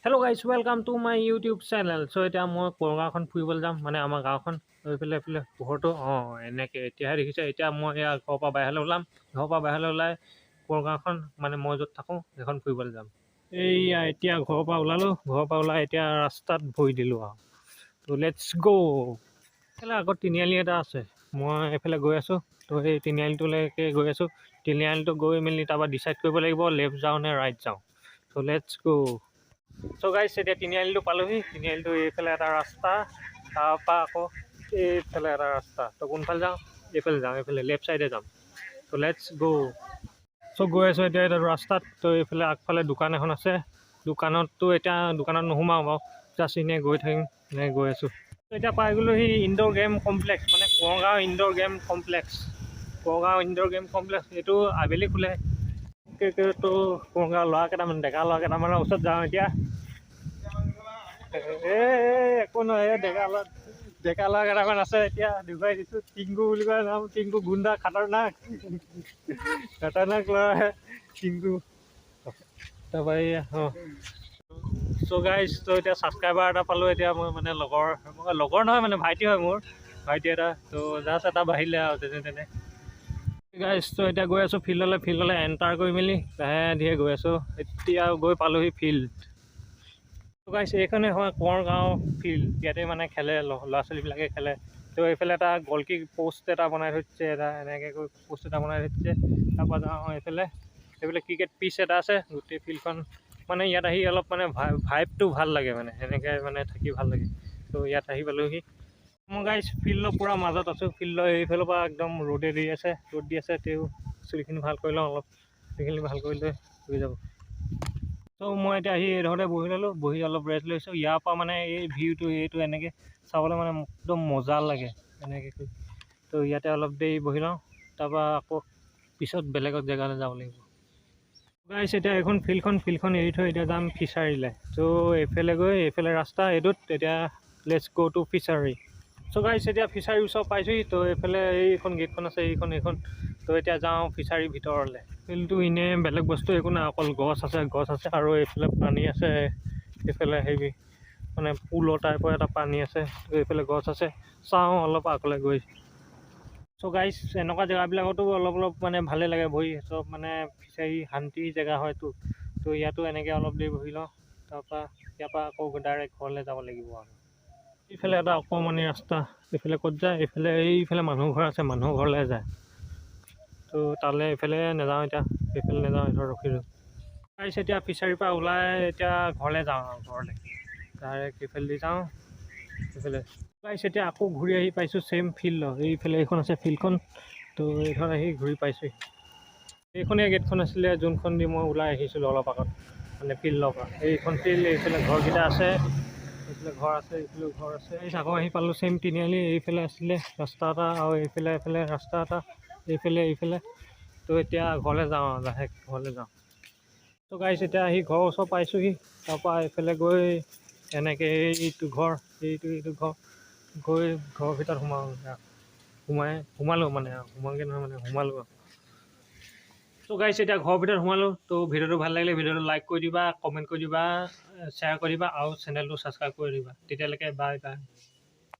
Hello' guys welcome to my YouTube channel. চ' এতিয়া মই কৰগাঁওখন ফুৰিবলৈ যাম, মানে আমাৰ গাঁওখন এইফালে পোহৰটো এনেকৈ এতিয়াহে দেখিছে। এতিয়া মই এয়া ঘৰৰ পৰা বাহিৰলৈ ওলাম, ঘৰৰ পৰা বাহিৰলৈ ওলাই কৰগাঁওখন মানে মই য'ত থাকোঁ সেইখন ফুৰিবলৈ যাম। এইয়া এতিয়া ঘৰৰ পৰা ওলালোঁ, ঘৰৰ পৰা ওলাই এতিয়া ৰাস্তাত ভৰি দিলোঁ আৰু। ত' লেটছ গ'। এইফালে আগত তিনিআলি এটা আছে, মই এইফালে গৈ আছোঁ। ত' সেই তিনিআলিটোলৈকে গৈ আছোঁ। তিনিআলিটো গৈ মেলি তাৰপৰা ডিচাইড কৰিব লাগিব লেফ্ট যাওঁ নে ৰাইট যাওঁ। ত' লেটছ গ'। চ' গাইছ এতিয়া তিনিআলিটো পালোহি। তিনিআলিটো এইফালে এটা ৰাস্তা, তাৰপৰা আকৌ এইফালে এটা ৰাস্তা। ত' কোনফালে যাওঁ? এইফালে যাওঁ, এইফালে লেফ্ট ছাইডে যাম। ত' লেটছ গ'। চ' গৈ আছোঁ এতিয়া এটা ৰাস্তাত। ত' এইফালে আগফালে দোকান এখন আছে। দোকানততো এতিয়া দোকানত নোসোমাওঁ বাৰু, জাষ্ট এনেই গৈ থাকিম, এনেকৈ গৈ আছোঁ। এতিয়া পাই গ'লোঁ সি ইনড'ৰ গেম কমপ্লেক্স, মানে Korgaon indoor game complex. Korgaon indoor game complex এইটো আবেলি খোলে। তো কৰগাঁও ল'ৰা কেইটামান, ডেকা ল'ৰা কেইটামানৰ ওচৰত যাওঁ এতিয়া। একো নহয়, ডেকা ল'ৰা কেইটামান আছে। এতিয়া দেখুৱাই দিছোঁ, টিংকু বুলি কয় নাম। টিংকু গুণ্ডা, খাতাৰনাক ল'ৰা টিংকু। তাৰপৰা এইয়া চ' গাইজ, ত' এতিয়া ছাবস্ক্ৰাইবাৰ এটা পালোঁ। এতিয়া মই মানে লগৰ নহয়, মানে ভাইটি হয় মোৰ, ভাইটি এটা। ত' জাষ্ট এটা বাঢ়িলে আৰু তেনে গাইজ। ত' এতিয়া গৈ আছোঁ ফিল্ডলৈ এণ্টাৰ কৰি মেলি লাহে ধীৰে গৈ আছোঁ। এতিয়া গৈ পালোঁহি ফিল্ড। গাইছ এইখনে হয় কৰগাঁও ফিল্ড। ইয়াতে মানে খেলে, ল'ৰা ছোৱালীবিলাকে খেলে। তো এইফালে এটা গলকি প'ষ্ট এটা বনাই থৈছে, এটা এনেকৈ কৰি প'ষ্ট এটা বনাই থৈছে। তাৰপৰা যাওঁ এইফালে ক্ৰিকেট পিচ এটা আছে। গোটেই ফিল্ডখন মানে ইয়াত আহি অলপ মানে ভাইবটো ভাল লাগে, মানে সেনেকৈ মানে থাকি ভাল লাগে। তো ইয়াত আহি পালোঁহি। মই গাইছ ফিল্ডৰ পূৰা মাজত আছোঁ। ফিল্ডৰ এইফালৰ পৰা একদম ৰ'দ দি আছে। তেওঁ চুলিখিনি ভাল কৰি লওঁ অলপ, চুলিখিনি ভাল কৰি লৈ হৈ যাব। ত' মই এতিয়া আহি এইডোখৰতে বহি ল'লোঁ, বহি অলপ ৰেষ্ট লৈছোঁ। ইয়াৰ পৰা মানে এই ভিউটো এইটো এনেকৈ চাবলৈ মানে একদম মজা লাগে এনেকৈ কৰি। ত' ইয়াতে অলপ দেৰি বহি লওঁ, তাৰপৰা আকৌ পিছত বেলেগত জেগালৈ যাব লাগিব। গাইছ এতিয়া এইখন ফিল্ডখন এৰি থৈ এতিয়া যাম ফিচাৰীলৈ। ত' এইফালে ৰাস্তা এইটোত এতিয়া লেটছ গ' টু ফিচাৰী। চ' গাইছ এতিয়া ফিচাৰীৰ ওচৰত পাইছোঁহি। ত' এইফালে এইখন গেটখন আছে, এইখন। ত' এতিয়া যাওঁ ফিচাৰীৰ ভিতৰলৈ। ফিল্ডটো এনেই বেলেগ বস্তু একো নাই, অকল গছ আছে আৰু এইফালে পানী আছে। এইফালে হেৰি মানে পুলৰ টাইপৰ এটা পানী আছে। ত' এইফালে গছ আছে, চাওঁ অলপ আগলৈ গৈ। চ' গাইছ এনেকুৱা জেগাবিলাকতো অলপ মানে ভালেই লাগে বহি, চব মানে ফিচাৰী শান্তি জেগা হয়তো। ত' ইয়াতো এনেকৈ অলপ দেৰি বহি লওঁ, তাৰপৰা ইয়াৰ পৰা আকৌ ডাইৰেক্ট ঘৰলৈ যাব লাগিব আৰু। এইফালে এটা অকণমানি ৰাস্তা, এইফালে ক'ত যায়? এইফালে মানুহ ঘৰ আছে, মানুহ ঘৰলৈ যায়। ত' তালৈ এইফালে নাযাওঁ এতিয়া, এইফালে নাযাওঁ, এইটো ৰখিলোঁ। গাইছ এতিয়া ফিচাৰীৰ পৰা ওলাই এতিয়া ঘৰলৈ যাওঁ আৰু ঘৰলৈ ডাইৰেক্ট এইফালেদি যাওঁ এইফালে। গাইছ এতিয়া আকৌ ঘূৰি আহি পাইছোঁ ছেইম ফিল্ডত। এইফালে এইখন আছে ফিল্ডখন। ত' এইখন আহি ঘূৰি পাইছোঁ। এইখনেই গেটখন আছিলে যোনখন দি মই ওলাই আহিছিলোঁ অলপ আগত, মানে ফিল্ডৰ পৰা। এইখন ফিল্ড, এইফালে ঘৰকেইটা আছে, এইফালে ঘৰ আছে, এইফালেও ঘৰ আছে। আকৌ আহি পালোঁ ছেইম তিনিআলি। এইফালে আছিলে ৰাস্তা এটা, আৰু এইফালে ৰাস্তা এটা, এইফালে। ত' এতিয়া ঘৰলৈ যাওঁ আৰু লাহে ঘৰলৈ যাওঁ। ত' গাইছ এতিয়া আহি ঘৰৰ ওচৰ পাইছোঁহি। তাৰপৰা এইফালে গৈ এনেকৈ এইটো ঘৰ গৈ ঘৰৰ ভিতৰত সোমালোঁ মানে সোমালোঁ। ত' গাইছ এতিয়া ঘৰৰ ভিতৰত সোমালোঁ। ত' ভিডিঅ'টো ভাল লাগিলে ভিডিঅ'টো লাইক কৰি দিবা, কমেণ্ট কৰি দিবা, শ্বেয়াৰ কৰি দিবা, আৰু চেনেলটো ছাবস্ক্ৰাইব কৰি দিবা। তেতিয়ালৈকে বাই বাই।